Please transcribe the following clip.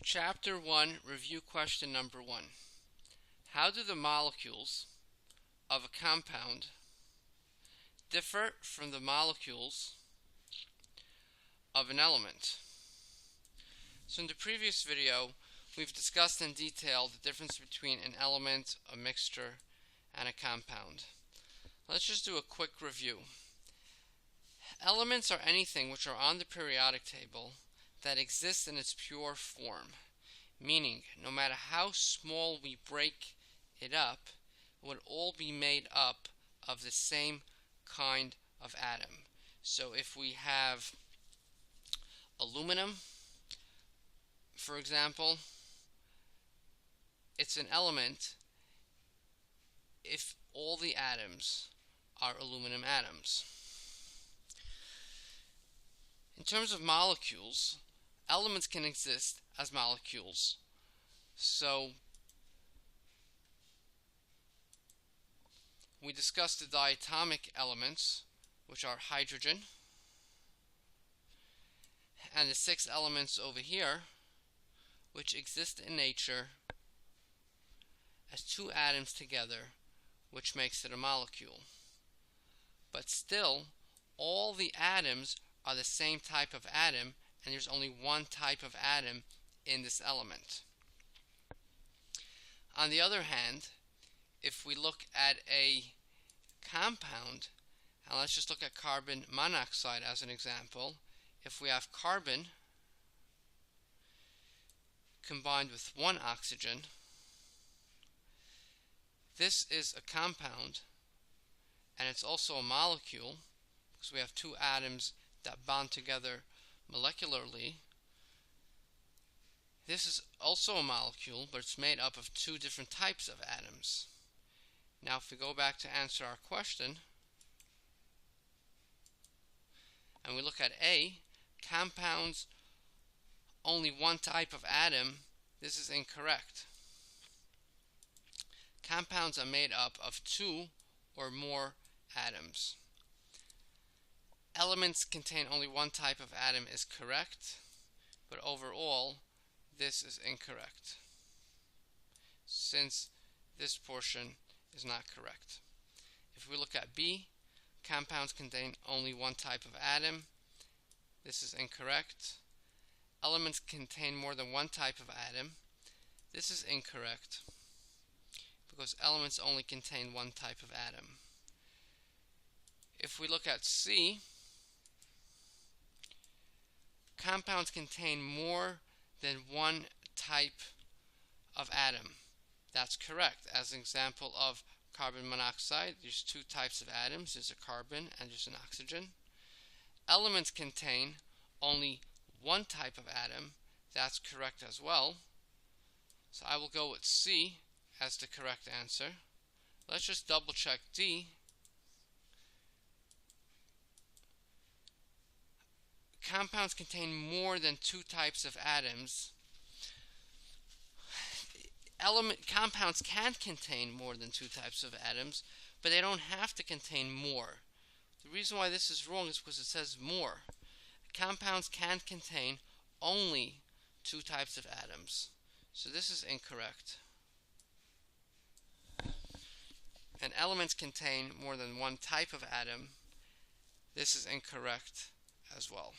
Chapter 1, Review Question Number 1. How do the molecules of a compound differ from the molecules of an element? So in the previous video, we've discussed in detail the difference between an element, a mixture, and a compound. Let's just do a quick review. Elements are anything which are on the periodic table that exists in its pure form, meaning no matter how small we break it up, it would all be made up of the same kind of atom. So if we have aluminum, for example, it's an element if all the atoms are aluminum atoms. In terms of molecules, elements can exist as molecules. So we discussed the diatomic elements, which are hydrogen, and the 6 elements over here, which exist in nature as 2 atoms together, which makes it a molecule. But still, all the atoms are the same type of atom, and there's only one type of atom in this element. On the other hand, if we look at a compound, and let's just look at carbon monoxide as an example, if we have carbon combined with 1 oxygen, this is a compound, and it's also a molecule because we have 2 atoms that bond together molecularly. This is also a molecule, but it's made up of 2 different types of atoms. Now if we go back to answer our question and we look at A, compounds only 1 type of atom, this is incorrect. Compounds are made up of 2 or more atoms. Elements contain only 1 type of atom is correct, but overall this is incorrect, since this portion is not correct. If we look at B, compounds contain only 1 type of atom, this is incorrect. Elements contain more than 1 type of atom, this is incorrect, because elements only contain 1 type of atom. If we look at C, compounds contain more than 1 type of atom. That's correct. As an example of carbon monoxide, there's 2 types of atoms. There's a carbon and there's an oxygen. Elements contain only 1 type of atom. That's correct as well. So I will go with C as the correct answer. Let's just double check D. Compounds contain more than 2 types of atoms. Compounds can contain more than 2 types of atoms, but they don't have to contain more. The reason why this is wrong is because it says more. Compounds can contain only 2 types of atoms. So this is incorrect. And elements contain more than 1 type of atom. This is incorrect as well.